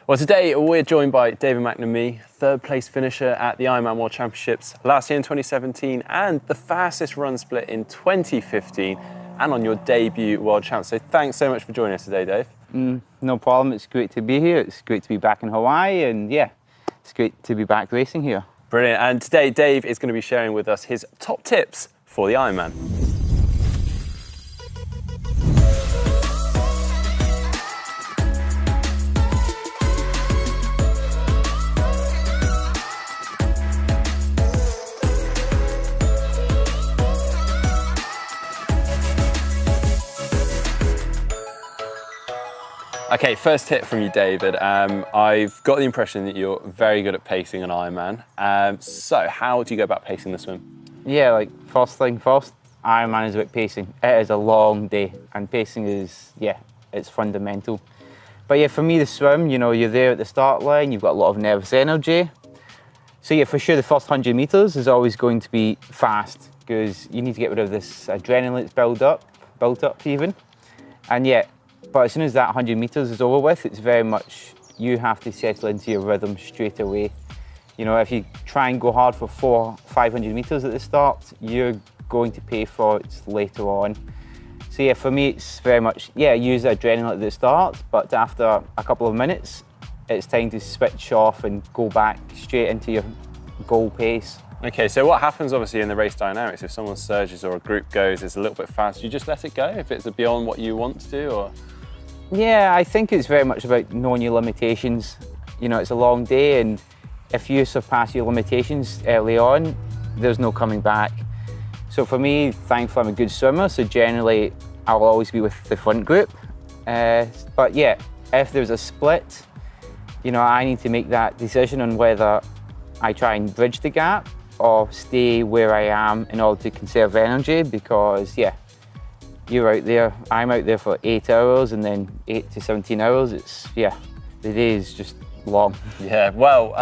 Well, today we're joined by David McNamee, third place finisher at the Ironman World Championships last year in 2017 and the fastest run split in 2015 and on your debut World Champs. So thanks so much for joining us today, Dave. No problem, it's great to be here. It's great to be back in Hawaii and yeah, it's great to be back racing here. Brilliant. And today Dave is going to be sharing with us his top tips for the Ironman. Okay, first tip from you, David. I've got the impression that you're very good at pacing an Ironman. So how do you go about pacing the swim? Yeah, like first thing first, Ironman is about pacing. It is a long day and pacing is, yeah, it's fundamental. But yeah, for me, the swim, you know, you're there at the start line, you've got a lot of nervous energy. So yeah, for sure, the first 100 meters is always going to be fast because you need to get rid of this adrenaline that's built up even. And yeah, but as soon as that 100 meters is over with, it's very much, you have to settle into your rhythm straight away. You know, if you try and go hard for 500 meters at the start, you're going to pay for it later on. So yeah, for me, it's very much, yeah, use adrenaline at the start, but after a couple of minutes, it's time to switch off and go back straight into your goal pace. Okay, so what happens obviously in the race dynamics, if someone surges or a group goes, it's a little bit fast, you just let it go if it's beyond what you want to do, or? Yeah, I think it's very much about knowing your limitations. You know, it's a long day and if you surpass your limitations early on, there's no coming back. So for me, thankfully I'm a good swimmer, so generally I'll always be with the front group. But yeah, if there's a split, you know, I need to make that decision on whether I try and bridge the gap or stay where I am in order to conserve energy because, yeah, you're out there, I'm out there for 8 hours and then 8 to 17 hours. It's, yeah, the day is just long. Yeah, well,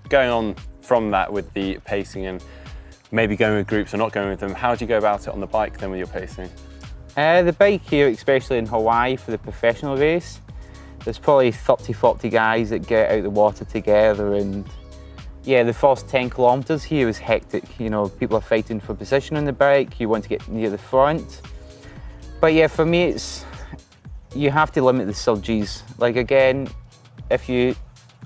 going on from that with the pacing and maybe going with groups or not going with them, how do you go about it on the bike then with your pacing? The bike here, especially in Hawaii for the professional race, there's probably 30-40 guys that get out the water together and yeah, the first 10 kilometers here is hectic. You know, people are fighting for position on the bike, you want to get near the front. But yeah, for me, it's, you have to limit the surges. Like again, if you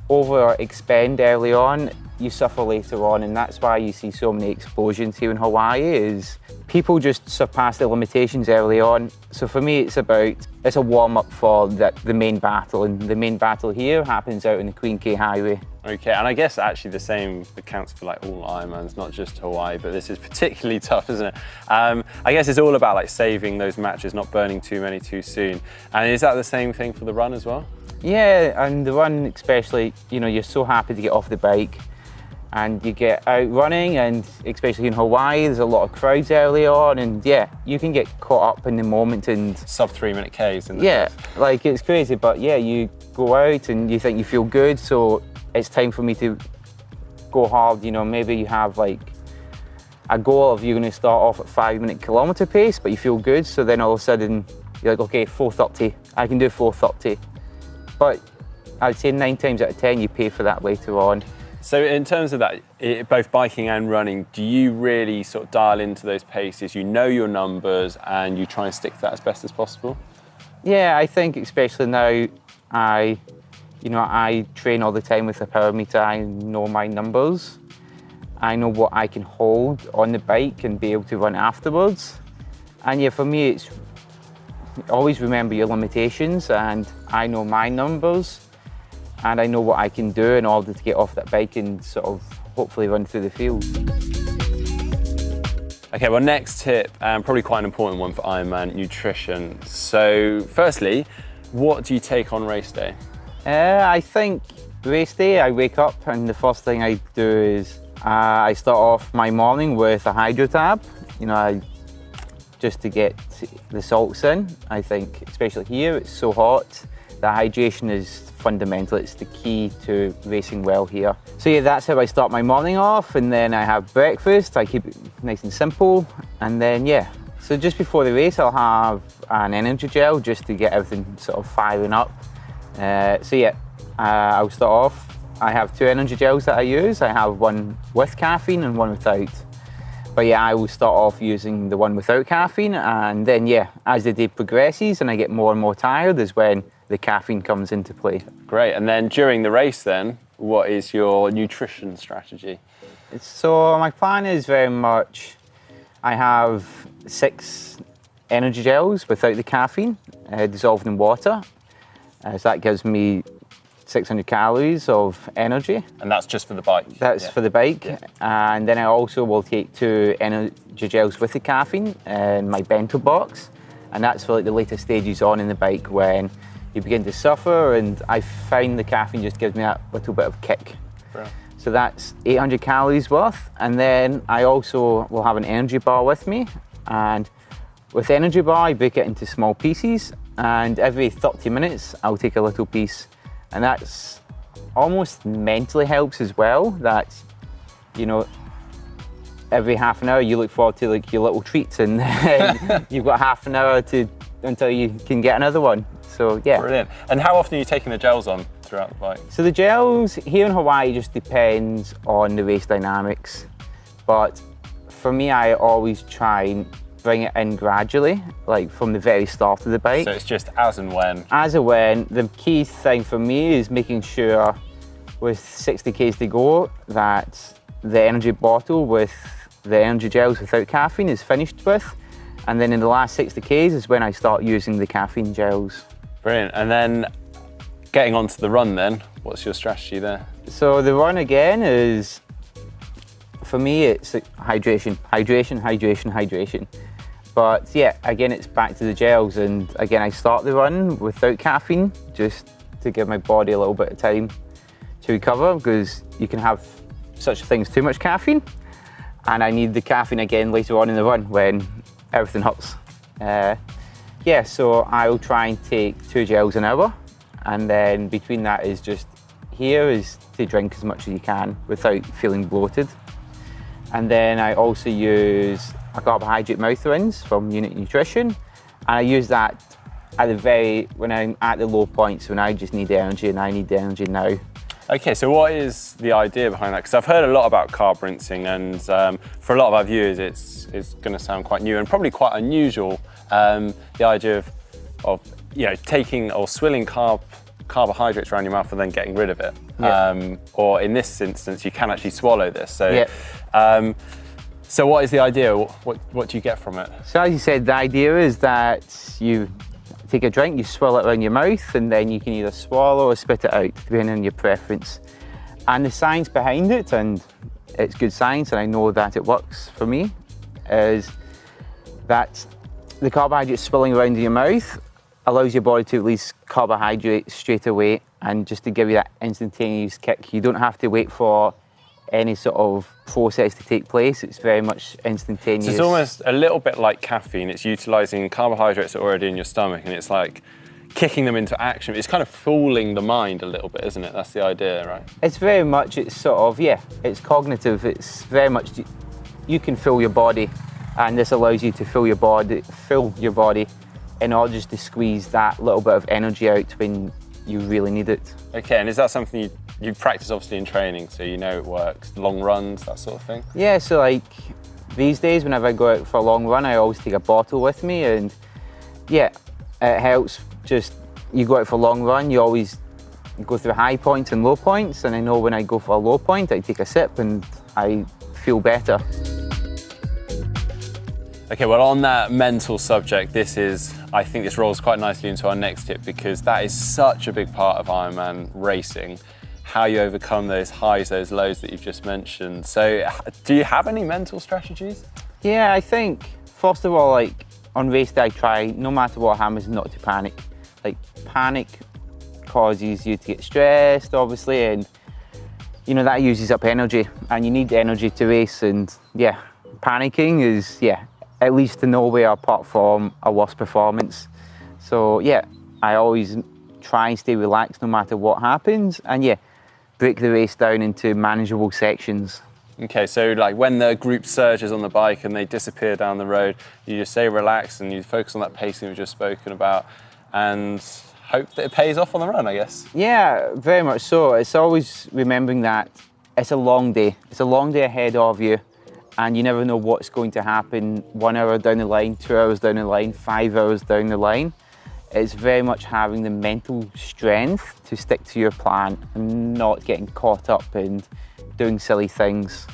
over-expend early on, you suffer later on, and that's why you see so many explosions here in Hawaii, is people just surpass their limitations early on. So for me, it's a warm-up for the main battle, and the main battle here happens out in the Queen K Highway. Okay, and I guess actually the same accounts for like all Ironmans, not just Hawaii, but this is particularly tough, isn't it? I guess it's all about like saving those matches, not burning too many too soon. And is that the same thing for the run as well? Yeah, and the run especially, you know, you're so happy to get off the bike and you get out running, and especially in Hawaii, there's a lot of crowds early on, and yeah, you can get caught up in the moment and sub 3 minute Ks. Yeah, like it's crazy, but yeah, you go out and you think you feel good, so it's time for me to go hard. You know, maybe you have like a goal of you're going to start off at 5 minute kilometer pace, but you feel good, so then all of a sudden you're like, okay, 4:30, I can do 4:30. But I'd say 9 times out of 10 you pay for that later on. So in terms of that, both biking and running, do you really sort of dial into those paces? You know your numbers and you try and stick to that as best as possible? Yeah, I think especially now I train all the time with a power meter. I know my numbers. I know what I can hold on the bike and be able to run afterwards. And yeah, for me, it's always remember your limitations, and I know my numbers and I know what I can do in order to get off that bike and sort of hopefully run through the field. Okay, well, next tip, probably quite an important one for Ironman, nutrition. So firstly, what do you take on race day? I think race day, I wake up and the first thing I do is I start off my morning with a hydro tab. You know, just to get the salts in. I think, especially here, it's so hot, the hydration is fundamental. It's the key to racing well here. So yeah, that's how I start my morning off, and then I have breakfast. I keep it nice and simple, and then yeah. So just before the race, I'll have an energy gel just to get everything sort of firing up. So yeah, I'll start off. I have 2 energy gels that I use. I have one with caffeine and one without. But yeah, I will start off using the one without caffeine, and then yeah, as the day progresses and I get more and more tired is when the caffeine comes into play. Great. And then during the race then, what is your nutrition strategy? So my plan is very much, I have 6 energy gels without the caffeine, dissolved in water. So that gives me 600 calories of energy. And that's just for the bike? That's for the bike. Yeah. And then I also will take 2 energy gels with the caffeine in my bento box. And that's for like the later stages on in the bike when you begin to suffer, and I find the caffeine just gives me that little bit of kick. Brilliant. So that's 800 calories worth. And then I also will have an energy bar with me. And with the energy bar, I break it into small pieces. And every 30 minutes, I'll take a little piece. And that's almost mentally helps as well, that, you know, every half an hour you look forward to like your little treats, and then you've got half an hour until you can get another one. So yeah. Brilliant. And how often are you taking the gels on throughout the bike? So the gels here in Hawaii just depends on the race dynamics. But for me, I always try and bring it in gradually, like from the very start of the bike. So it's just as and when? As and when. The key thing for me is making sure with 60 Ks to go that the energy bottle with the energy gels without caffeine is finished with. And then in the last 60 Ks is when I start using the caffeine gels. Brilliant. And then getting onto the run then, what's your strategy there? So the run again is, for me, it's hydration, hydration, hydration, hydration. But yeah, again, it's back to the gels. And again, I start the run without caffeine, just to give my body a little bit of time to recover, because you can have such a thing as too much caffeine. And I need the caffeine again later on in the run when everything hurts. Yeah, so I'll try and take 2 gels an hour. And then between that is just, here is to drink as much as you can without feeling bloated. And then I also use a carbohydrate mouth rinse from Unit Nutrition. And I use that at when I'm at the low points, when I just need the energy and I need the energy now. Okay, so what is the idea behind that? Because I've heard a lot about carb rinsing, and for a lot of our viewers, it's going to sound quite new and probably quite unusual. The idea of taking or swilling carbohydrates around your mouth and then getting rid of it. Yeah. Or in this instance, you can actually swallow this. So, yeah. So what is the idea? What do you get from it? So as you said, the idea is that you take a drink, you swirl it around your mouth, and then you can either swallow or spit it out, depending on your preference. And the science behind it, and it's good science, and I know that it works for me, is that the carbohydrates swirling around in your mouth allows your body to release carbohydrates straight away, and just to give you that instantaneous kick. You don't have to wait for any sort of process to take place. It's very much instantaneous. So it's almost a little bit like caffeine. It's utilising carbohydrates that are already in your stomach, and it's like kicking them into action. It's kind of fooling the mind a little bit, isn't it? That's the idea, right? It's very much, it's sort of, yeah, it's cognitive. It's very much, you can fill your body, and this allows you to fill your body in order just to squeeze that little bit of energy out when you really need it. Okay, and is that something you practice obviously in training, so you know it works, long runs, that sort of thing? Yeah, so like these days whenever I go out for a long run, I always take a bottle with me, and yeah, it helps. Just, you go out for a long run, you always go through high points and low points, and I know when I go for a low point, I take a sip and I feel better. Okay, well, on that mental subject, I think this rolls quite nicely into our next tip, because that is such a big part of Ironman racing, how you overcome those highs, those lows that you've just mentioned. So do you have any mental strategies? Yeah, I think, first of all, like on race day, I try, no matter what happens, not to panic. Like, panic causes you to get stressed, obviously, and you know, that uses up energy, and you need energy to race. And yeah, panicking is, yeah, at least to nowhere apart from a worst performance. So yeah, I always try and stay relaxed no matter what happens, and yeah, break the race down into manageable sections. Okay, so like when the group surges on the bike and they disappear down the road, you just stay relaxed and you focus on that pacing we've just spoken about. And hope that it pays off on the run, I guess. Yeah, very much so. It's always remembering that it's a long day. It's a long day ahead of you, and you never know what's going to happen 1 hour down the line, 2 hours down the line, 5 hours down the line. It's very much having the mental strength to stick to your plan and not getting caught up in doing silly things.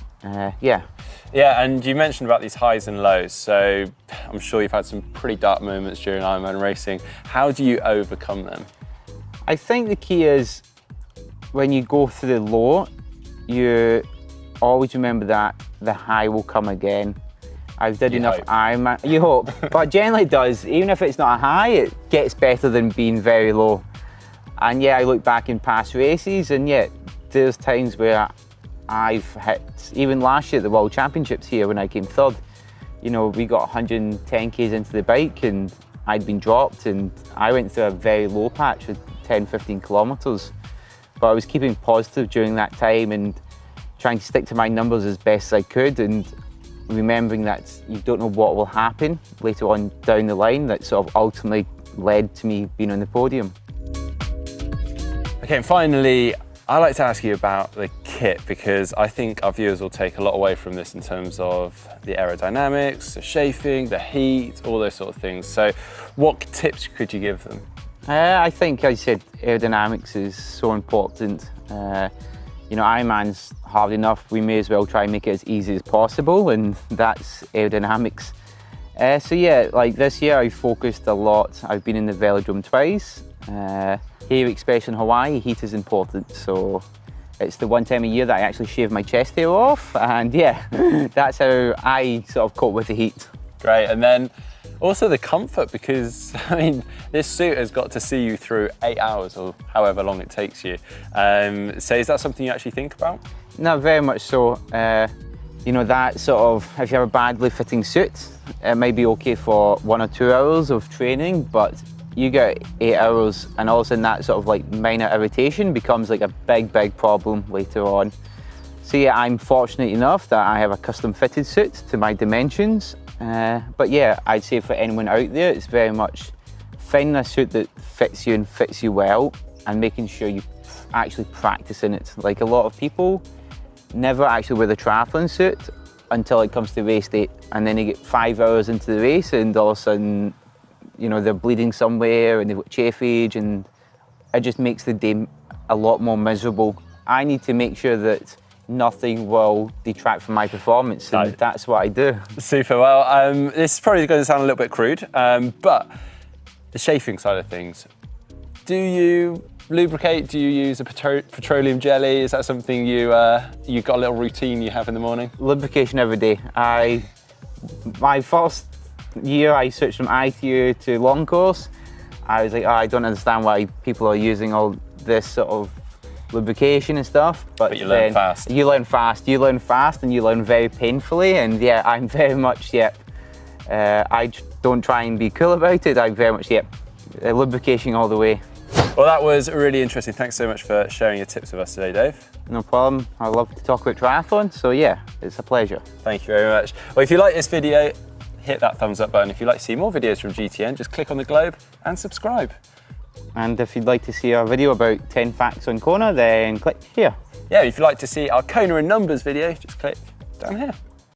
Yeah, and you mentioned about these highs and lows, so I'm sure you've had some pretty dark moments during Ironman racing. How do you overcome them? I think the key is when you go through the low, you always remember that the high will come again. I've did enough Ironman, you hope, but generally it does. Even if it's not a high, it gets better than being very low. And yeah, I look back in past races, and yeah, there's times where I've hit, even last year at the World Championships here when I came third, you know, we got 110 k's into the bike and I'd been dropped, and I went through a very low patch of 10-15 kilometers. But I was keeping positive during that time and trying to stick to my numbers as best as I could, and remembering that you don't know what will happen later on down the line. That sort of ultimately led to me being on the podium. Okay, and finally, I'd like to ask you about the kit, because I think our viewers will take a lot away from this in terms of the aerodynamics, the chafing, the heat, all those sort of things. So what tips could you give them? I think, as I said, aerodynamics is so important. You know, Ironman's hard enough, we may as well try and make it as easy as possible, and that's aerodynamics. So yeah, like this year I focused a lot. I've been in the velodrome twice. Here, especially in Hawaii, heat is important. So it's the one time a year that I actually shave my chest hair off, and yeah, that's how I sort of cope with the heat. Great, and then also the comfort, because I mean, this suit has got to see you through 8 hours or however long it takes you. So is that something you actually think about? No, very much so. You know, that sort of, if you have a badly fitting suit, it might be okay for 1 or 2 hours of training, but you get 8 hours and all of a sudden that sort of like minor irritation becomes like a big problem later on. So yeah, I'm fortunate enough that I have a custom fitted suit to my dimensions. But yeah, I'd say for anyone out there, it's very much finding a suit that fits you and fits you well, and making sure you actually practice in it. Like a lot of people never actually wear the triathlon suit until it comes to race day, and then they get 5 hours into the race and all of a sudden, you know, they're bleeding somewhere and they've got chafage, and it just makes the day a lot more miserable. I need to make sure that nothing will detract from my performance, and that's what I do. Super. Well, this is probably going to sound a little bit crude, but the chafing side of things, do you lubricate? Do you use a petroleum jelly? Is that something you've got a little routine you have in the morning? Lubrication every day. My first year I switched from ITU to long course. I was like, oh, I don't understand why people are using all this sort of lubrication and stuff, but you learn fast. You learn fast, and you learn very painfully. And yeah, I'm very much, I don't try and be cool about it. I'm very much, lubrication all the way. Well, that was really interesting. Thanks so much for sharing your tips with us today, Dave. No problem. I love to talk about triathlon, so yeah, it's a pleasure. Thank you very much. Well, if you like this video, hit that thumbs up button. If you'd like to see more videos from GTN, just click on the globe and subscribe. And if you'd like to see our video about 10 facts on Kona, then click here. Yeah, if you'd like to see our Kona in numbers video, just click down here.